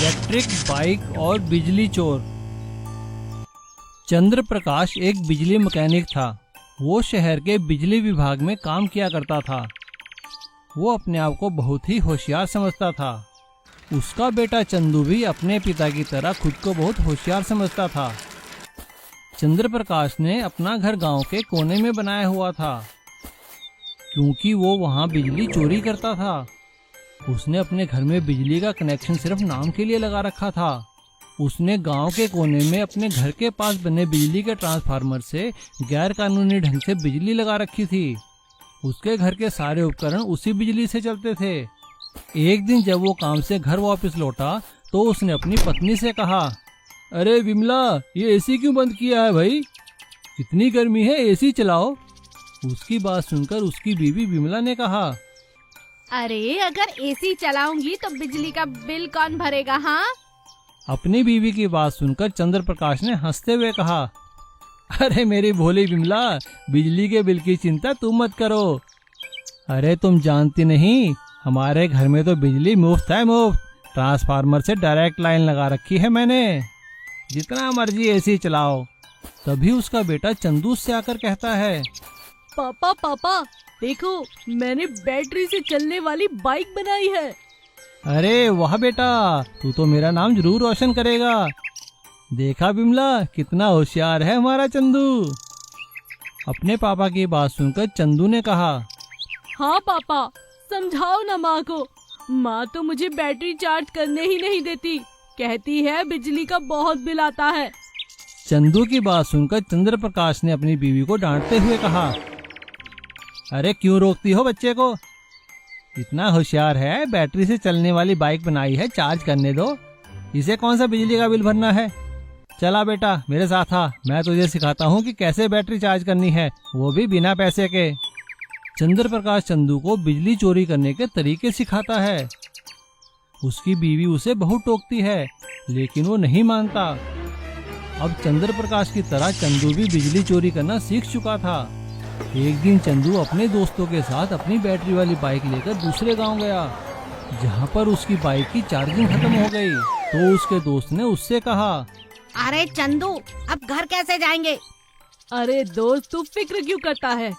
Electric bike और बिजली चोर। चंद्र प्रकाश एक बिजली मैकेनिक था। वो शहर के बिजली विभाग में काम किया करता था। वो अपने आप को बहुत ही होशियार समझता था। उसका बेटा चंदू भी अपने पिता की तरह खुद को बहुत होशियार समझता था। चंद्र प्रकाश ने अपना घर गांव के कोने में बनाया हुआ था, क्योंकि वो वहां बिजली चोरी करता था। उसने अपने घर में बिजली का कनेक्शन सिर्फ नाम के लिए लगा रखा था। उसने गांव के कोने में अपने घर के पास बने बिजली के ट्रांसफार्मर से गैर कानूनी ढंग से बिजली लगा रखी थी। उसके घर के सारे उपकरण उसी बिजली से चलते थे। एक दिन जब वो काम से घर वापस लौटा तो उसने अपनी पत्नी से कहा, अरे विमला, ये एसी क्यों बंद किया है भाई? इतनी गर्मी है, एसी चलाओ। उसकी बात सुनकर उसकी बीवी विमला ने कहा, अरे अगर एसी चलाऊंगी तो बिजली का बिल कौन भरेगा? हाँ। अपनी बीवी की बात सुनकर चंद्र प्रकाश ने हंसते हुए कहा, अरे मेरी भोली विमला, बिजली के बिल की चिंता तुम मत करो। अरे तुम जानती नहीं, हमारे घर में तो बिजली मुफ्त है, मुफ्त। ट्रांसफार्मर से डायरेक्ट लाइन लगा रखी है मैंने, जितना मर्जी एसी चलाओ। तभी उसका बेटा चंदू उससे आकर कहता है, पापा पापा देखो, मैंने बैटरी से चलने वाली बाइक बनाई है। अरे वाह बेटा, तू तो मेरा नाम जरूर रोशन करेगा। देखा विमला, कितना होशियार है हमारा चंदू। अपने पापा की बात सुनकर चंदू ने कहा, हाँ पापा, समझाओ ना माँ को। माँ तो मुझे बैटरी चार्ज करने ही नहीं देती, कहती है बिजली का बहुत बिल आता है। चंदू की बात सुनकर चंद्र प्रकाश ने अपनी बीवी को डांटते हुए कहा, अरे क्यों रोकती हो बच्चे को? इतना होशियार है, बैटरी से चलने वाली बाइक बनाई है, चार्ज करने दो। इसे कौन सा बिजली का बिल भरना है? चला बेटा, मेरे साथ आ, मैं तुझे सिखाता हूँ कि कैसे बैटरी चार्ज करनी है, वो भी बिना पैसे के। चंद्र प्रकाश चंदू को बिजली चोरी करने के तरीके सिखाता है। उसकी बीवी उसे बहुत टोकती है, लेकिन वो नहीं मानता। अब चंद्र प्रकाश की तरह चंदू भी बिजली चोरी करना सीख चुका था। एक दिन चंदू अपने दोस्तों के साथ अपनी बैटरी वाली बाइक लेकर दूसरे गांव गया, जहां पर उसकी बाइक की चार्जिंग खत्म हो गई। तो उसके दोस्त ने उससे कहा, अरे चंदू, अब घर कैसे जाएंगे? अरे दोस्त, तू फिक्र क्यों करता है?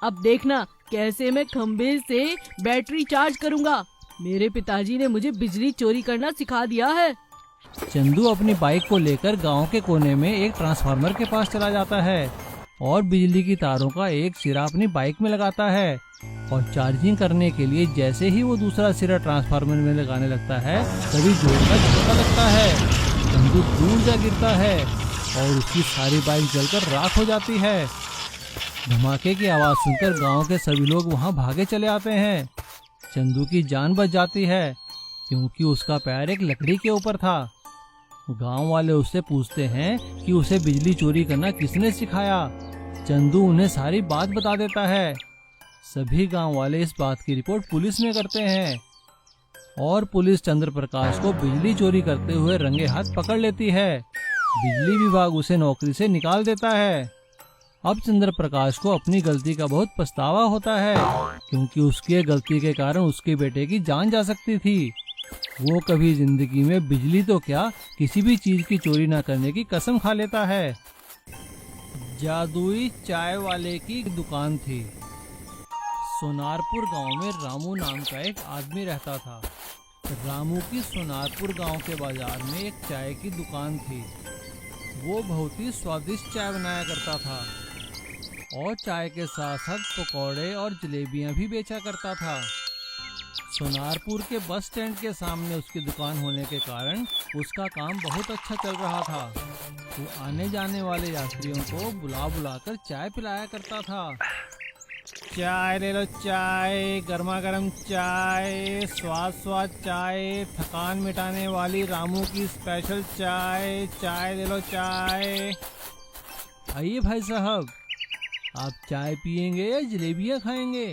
अब देखना कैसे मैं खंबे से बैटरी चार्ज करूंगा। मेरे पिताजी ने मुझे बिजली चोरी करना सिखा दिया है। चंदू अपनी बाइक को लेकर गांव के कोने में एक ट्रांसफार्मर के पास चला जाता है और बिजली की तारों का एक सिरा अपनी बाइक में लगाता है। और चार्जिंग करने के लिए जैसे ही वो दूसरा सिरा ट्रांसफार्मर में लगाने लगता है, तभी जोर का झटका लगता है। चंदू दूर जा गिरता है और उसकी सारी बाइक जलकर राख हो जाती है। धमाके की आवाज सुनकर गांव के सभी लोग वहां भागे चले आते हैं। चंदू की जान बच जाती है, क्योंकि उसका पैर एक लकड़ी के ऊपर था। गांव वाले उससे पूछते हैं कि उसे बिजली चोरी करना किसने सिखाया। चंदू उन्हें सारी बात बता देता है। सभी गांव वाले इस बात की रिपोर्ट पुलिस में करते हैं और पुलिस चंद्र प्रकाश को बिजली चोरी करते हुए रंगे हाथ पकड़ लेती है। बिजली विभाग उसे नौकरी से निकाल देता है। अब चंद्र प्रकाश को अपनी गलती का बहुत पछतावा होता है, क्योंकि उसकी गलती के कारण उसके बेटे की जान जा सकती थी। वो कभी जिंदगी में बिजली तो क्या, किसी भी चीज की चोरी न करने की कसम खा लेता है। जादुई चाय वाले की दुकान थी। सोनारपुर गांव में रामू नाम का एक आदमी रहता था। रामू की सोनारपुर गांव के बाजार में एक चाय की दुकान थी। वो बहुत ही स्वादिष्ट चाय बनाया करता था और चाय के साथ साथ पकौड़े और जलेबियां भी बेचा करता था। सोनारपुर के बस स्टैंड के सामने उसकी दुकान होने के कारण उसका काम बहुत अच्छा चल रहा था। वो आने जाने वाले यात्रियों को बुला बुलाकर चाय पिलाया करता था। चाय ले लो चाय, गर्मा गर्म चाय, स्वाद स्वाद चाय, थकान मिटाने वाली रामू की स्पेशल चाय, चाय ले लो चाय। आइए भाई साहब, आप चाय पियेंगे या जलेबियाँ खाएंगे?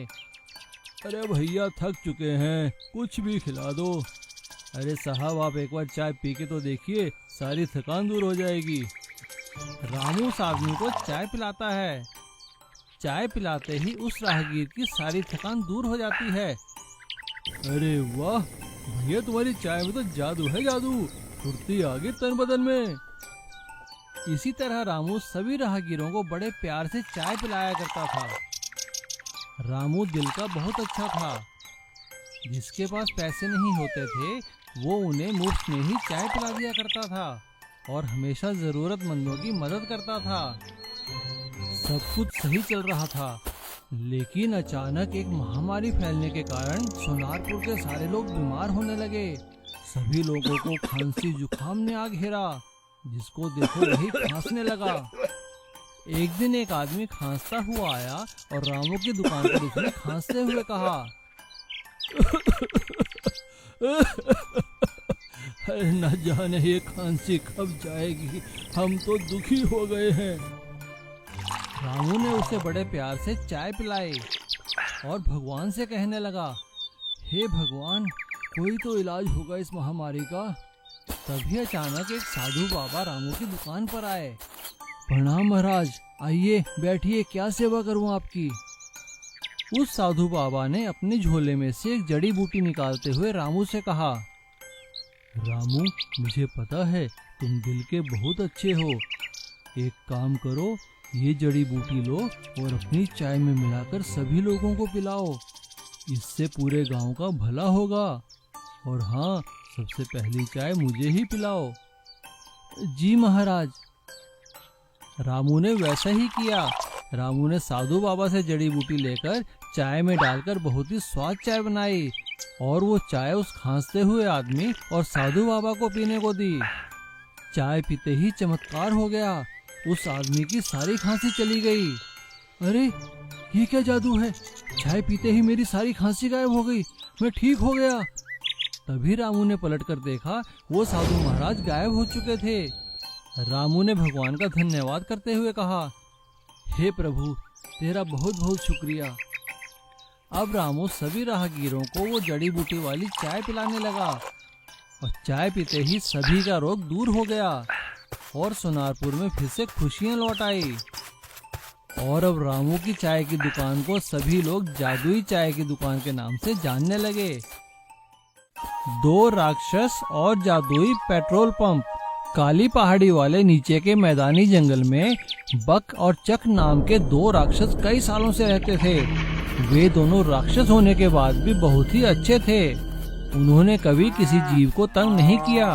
अरे भैया, थक चुके हैं, कुछ भी खिला दो। अरे साहब, आप एक बार चाय पी के तो देखिए, सारी थकान दूर हो जाएगी। रामू उस आदमी को चाय पिलाता है। चाय पिलाते ही उस राहगीर की सारी थकान दूर हो जाती है। अरे वाह, भैया तुम्हारी चाय में तो जादू है, जादू, फुर्ती आ गई तन बदन में। इसी तरह रामू सभी राहगीरों को बड़े प्यार से चाय पिलाया करता था। रामू दिल का बहुत अच्छा था। जिसके पास पैसे नहीं होते थे वो उन्हें मुफ्त में ही चाय पिला दिया करता था और हमेशा जरूरतमंदों की मदद करता था। सब कुछ सही चल रहा था, लेकिन अचानक एक महामारी फैलने के कारण सोनारपुर के सारे लोग बीमार होने लगे। सभी लोगों को खांसी जुकाम ने आ घेरा, जिसको देखो वही खांसने लगा। एक दिन एक आदमी खांसता हुआ आया और रामू की दुकान पर उसने खांसते हुए कहा, न जाने ये खांसी कब जाएगी, हम तो दुखी हो गए हैं। रामू ने उसे बड़े प्यार से चाय पिलाई और भगवान से कहने लगा, हे भगवान, कोई तो इलाज होगा इस महामारी का। तभी अचानक एक साधु बाबा रामू की दुकान पर आए। प्रणाम महाराज, आइए बैठिए, क्या सेवा करूं आपकी। उस साधु बाबा ने अपने झोले में से एक जड़ी बूटी निकालते हुए रामू से कहा, रामू, मुझे पता है तुम दिल के बहुत अच्छे हो। एक काम करो, ये जड़ी बूटी लो और अपनी चाय में मिलाकर सभी लोगों को पिलाओ। इससे पूरे गांव का भला होगा। और हाँ, सबसे पहली चाय मुझे ही पिलाओ। जी महाराज। रामू ने वैसा ही किया। रामू ने साधु बाबा से जड़ी बूटी लेकर चाय में डालकर बहुत ही स्वाद चाय बनाई और वो चाय उस खांसते हुए आदमी और साधु बाबा को पीने को दी। चाय पीते ही चमत्कार हो गया, उस आदमी की सारी खांसी चली गई। अरे ये क्या जादू है, चाय पीते ही मेरी सारी खांसी गायब हो गई, मैं ठीक हो गया। तभी रामू ने पलटकर देखा, वो साधु महाराज गायब हो चुके थे। रामू ने भगवान का धन्यवाद करते हुए कहा, हे प्रभु, तेरा बहुत बहुत शुक्रिया। अब रामू सभी राहगीरों को वो जड़ी बूटी वाली चाय पिलाने लगा और चाय पीते ही सभी का रोग दूर हो गया और सोनारपुर में फिर से खुशियां लौट आई। और अब रामू की चाय की दुकान को सभी लोग जादुई चाय की दुकान के नाम से जानने लगे। 2 राक्षस और जादुई पेट्रोल पंप। काली पहाड़ी वाले नीचे के मैदानी जंगल में बक और चक नाम के 2 राक्षस कई सालों से रहते थे। वे दोनों राक्षस होने के बाद भी बहुत ही अच्छे थे। उन्होंने कभी किसी जीव को तंग नहीं किया।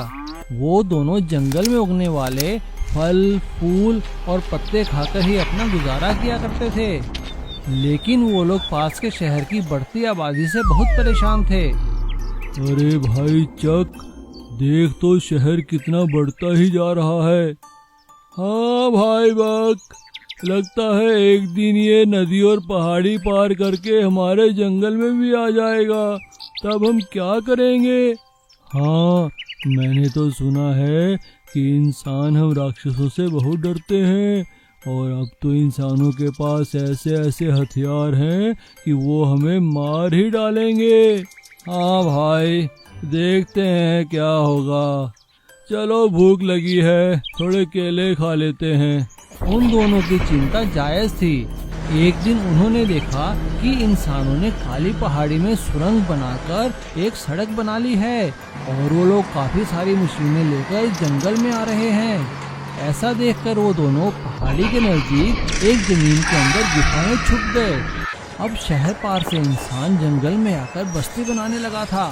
वो दोनों जंगल में उगने वाले फल, फूल और पत्ते खाकर ही अपना गुजारा किया करते थे। लेकिन वो लोग पास के शहर की बढ़ती आबादी से बहुत परेशान थे। अरे भाई चक, देख तो शहर कितना बढ़ता ही जा रहा है। हाँ भाई बक, लगता है एक दिन ये नदी और पहाड़ी पार करके हमारे जंगल में भी आ जाएगा, तब हम क्या करेंगे। हाँ, मैंने तो सुना है कि इंसान हम राक्षसों से बहुत डरते हैं और अब तो इंसानों के पास ऐसे ऐसे हथियार हैं कि वो हमें मार ही डालेंगे। हाँ भाई, देखते हैं क्या होगा। चलो भूख लगी है, थोड़े केले खा लेते हैं। उन दोनों की चिंता जायज थी। एक दिन उन्होंने देखा कि इंसानों ने काली पहाड़ी में सुरंग बनाकर एक सड़क बना ली है और वो लोग काफी सारी मशीनें लेकर जंगल में आ रहे हैं। ऐसा देखकर वो दोनों पहाड़ी के नजदीक एक जमीन के अंदर गुफा में छुप गए। अब शहर पार से इंसान जंगल में आकर बस्ती बनाने लगा था,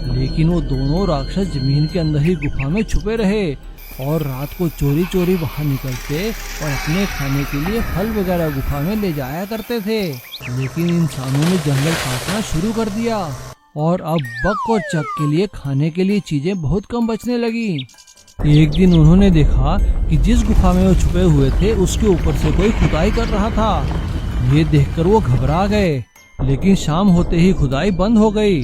लेकिन वो दोनों राक्षस जमीन के अंदर ही गुफा में छुपे रहे और रात को चोरी चोरी बाहर निकलते और अपने खाने के लिए फल वगैरह गुफा में ले जाया करते थे। लेकिन इंसानों ने जंगल काटना शुरू कर दिया और अब बक और चक के लिए खाने के लिए चीजें बहुत कम बचने लगी। एक दिन उन्होंने देखा कि जिस गुफा में वो छुपे हुए थे उसके ऊपर से कोई खुदाई कर रहा था। ये देखकर वो घबरा गए, लेकिन शाम होते ही खुदाई बंद हो गई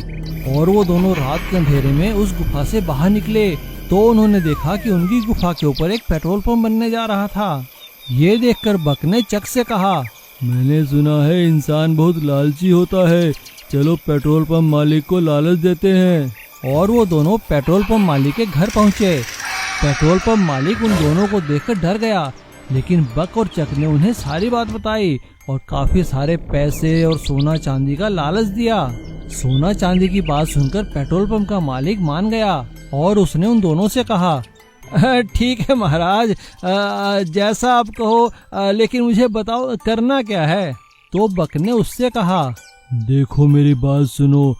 और वो दोनों रात के अंधेरे में उस गुफा से बाहर निकले तो उन्होंने देखा कि उनकी गुफा के ऊपर एक पेट्रोल पंप बनने जा रहा था। ये देखकर बक ने चक से कहा, मैंने सुना है इंसान बहुत लालची होता है, चलो पेट्रोल पंप मालिक को लालच देते हैं। और वो दोनों पेट्रोल पंप मालिक के घर पहुँचे। पेट्रोल पंप मालिक उन दोनों को देखकर डर गया लेकिन बक और चक ने उन्हें सारी बात बताई और काफी सारे पैसे और सोना चांदी का लालच दिया। सोना चांदी की बात सुनकर पेट्रोल पंप का मालिक मान गया और उसने उन दोनों से कहा, ठीक है महाराज, जैसा आप कहो, लेकिन मुझे बताओ करना क्या है। तो बक ने उससे कहा, देखो मेरी बात सुनो,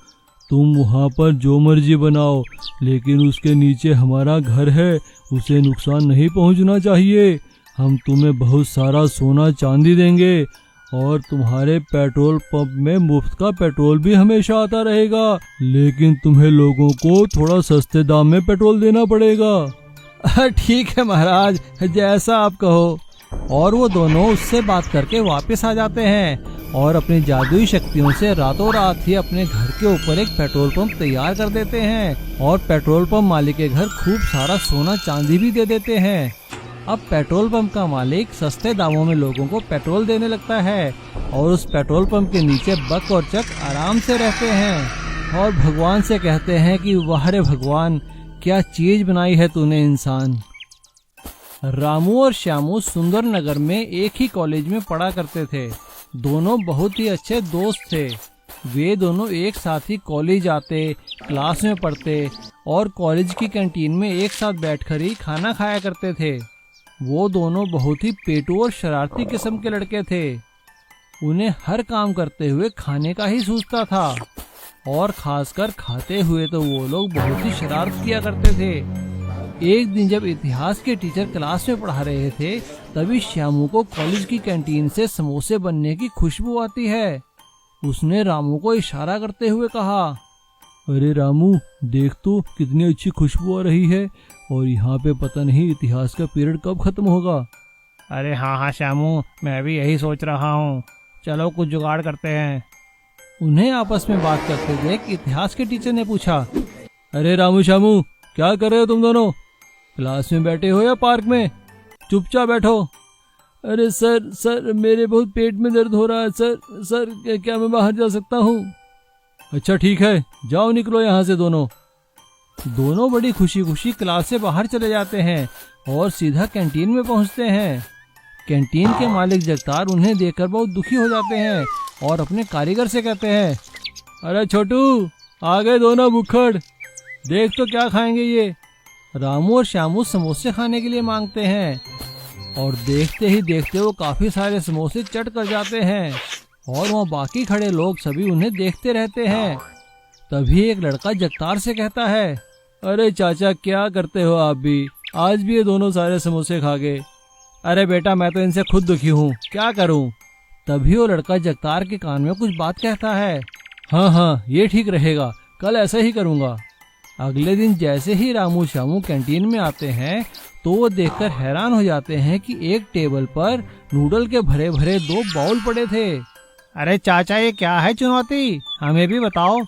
तुम वहाँ पर जो मर्जी बनाओ, लेकिन उसके नीचे हमारा घर है, उसे नुकसान नहीं पहुँचना चाहिए। हम तुम्हें बहुत सारा सोना चांदी देंगे और तुम्हारे पेट्रोल पंप में मुफ्त का पेट्रोल भी हमेशा आता रहेगा, लेकिन तुम्हें लोगों को थोड़ा सस्ते दाम में पेट्रोल देना पड़ेगा। ठीक है महाराज, जैसा आप कहो। और वो दोनों उससे बात करके वापस आ जाते हैं और अपनी जादुई शक्तियों से रातों रात ही अपने घर के ऊपर एक पेट्रोल पंप तैयार कर देते हैं और पेट्रोल पंप मालिक के घर खूब सारा सोना चांदी भी दे देते हैं। अब पेट्रोल पंप का मालिक सस्ते दामों में लोगों को पेट्रोल देने लगता है और उस पेट्रोल पंप के नीचे बक और चक आराम से रहते हैं और भगवान से कहते हैं कि वाह रे भगवान, क्या चीज बनाई है तूने इंसान। रामू और श्यामू सुंदर नगर में एक ही कॉलेज में पढ़ा करते थे। दोनों बहुत ही अच्छे दोस्त थे। वे दोनों एक साथ ही कॉलेज आते, क्लास में पढ़ते और कॉलेज की कैंटीन में एक साथ बैठकर ही खाना खाया करते थे। वो दोनों बहुत ही पेटू और शरारती किस्म के लड़के थे। उन्हें हर काम करते हुए खाने का ही सूझता था और खासकर खाते हुए तो वो लोग बहुत ही शरारत किया करते थे। एक दिन जब इतिहास के टीचर क्लास में पढ़ा रहे थे, तभी श्यामू को कॉलेज की कैंटीन से समोसे बनने की खुशबू आती है। उसने रामू को इशारा करते हुए कहा, अरे रामू, देख तो कितनी अच्छी खुशबू आ रही है और यहाँ पे पता नहीं इतिहास का पीरियड कब खत्म होगा। अरे हाँ श्यामू, मैं भी यही सोच रहा हूँ, चलो कुछ जुगाड़ करते हैं। उन्हें आपस में बात करते देख इतिहास के टीचर ने पूछा, अरे रामू श्यामू, क्या कर रहे हो तुम दोनों? क्लास में बैठे हो या पार्क में? चुपचाप बैठो। अरे सर मेरे बहुत पेट में दर्द हो रहा है सर, क्या मैं बाहर जा सकता हूँ? अच्छा ठीक है, जाओ निकलो यहाँ से दोनों। दोनों बड़ी खुशी खुशी क्लास से बाहर चले जाते हैं और सीधा कैंटीन में पहुँचते हैं। कैंटीन के मालिक जगतार उन्हें देखकर बहुत दुखी हो जाते हैं और अपने कारीगर से कहते हैं, अरे छोटू, आ गए दोनों भुक्खड़, देख तो क्या खाएंगे ये। रामू और श्यामू समोसे खाने के लिए मांगते हैं और देखते ही देखते वो काफी सारे समोसे चट कर जाते हैं और वहाँ बाकी खड़े लोग सभी उन्हें देखते रहते हैं। तभी एक लड़का जगतार से कहता है, अरे चाचा, क्या करते हो आप भी? आज भी ये दोनों सारे समोसे खा गए। अरे बेटा, मैं तो इनसे खुद दुखी हूँ, क्या करूँ? तभी वो लड़का जगतार के कान में कुछ बात कहता है, हाँ, ये ठीक रहेगा, कल ऐसा ही करूँगा। अगले दिन जैसे ही रामू श्यामू कैंटीन में आते हैं तो वो देखकर हैरान हो जाते हैं कि एक टेबल पर नूडल के भरे भरे 2 बाउल पड़े थे। अरे चाचा, ये क्या है चुनौती, हमें भी बताओ।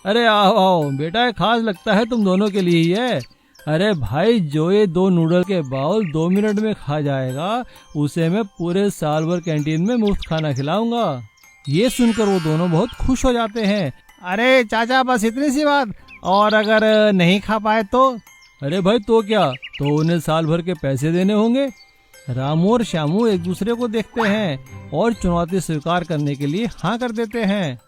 अरे आओ बेटा, खास लगता है तुम दोनों के लिए ही है। अरे भाई, जो ये 2 नूडल के बाउल 2 मिनट में खा जाएगा, उसे मैं पूरे साल भर कैंटीन में मुफ्त खाना खिलाऊंगा। ये सुनकर वो दोनों बहुत खुश हो जाते हैं। अरे चाचा, बस इतनी सी बात, और अगर नहीं खा पाए तो? अरे भाई, तो क्या, तो उन्हें साल भर के पैसे देने होंगे। रामू और श्यामू एक दूसरे को देखते हैं और चुनौती स्वीकार करने के लिए हाँ कर देते हैं।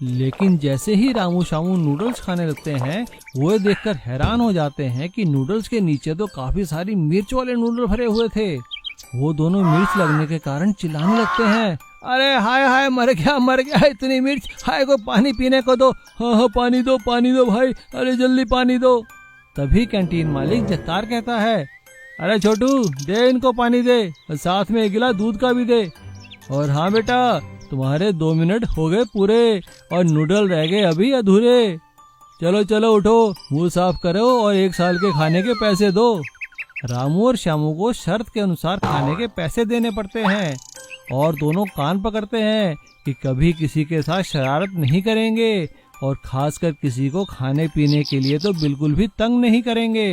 लेकिन जैसे ही रामू श्यामू नूडल्स खाने लगते हैं, वो देखकर हैरान हो जाते हैं कि नूडल्स के नीचे तो काफी सारी मिर्च वाले नूडल भरे हुए थे। वो दोनों मिर्च लगने के कारण चिल्लाने लगते हैं, अरे हाय, मर गया, इतनी मिर्च, हाय को पानी पीने को दो। हाँ, पानी दो भाई, अरे जल्दी पानी दो। तभी कैंटीन मालिक जगतार कहता है, अरे छोटू, दे इनको पानी दे, और साथ में 1 गिलास दूध का भी दे। और हाँ बेटा, तुम्हारे 2 मिनट हो गए पूरे और नूडल रह गए अभी अधूरे। चलो उठो, मुंह साफ करो और 1 साल के खाने के पैसे दो। रामू और श्यामू को शर्त के अनुसार खाने के पैसे देने पड़ते हैं और दोनों कान पकड़ते हैं कि कभी किसी के साथ शरारत नहीं करेंगे और खासकर किसी को खाने पीने के लिए तो बिल्कुल भी तंग नहीं करेंगे।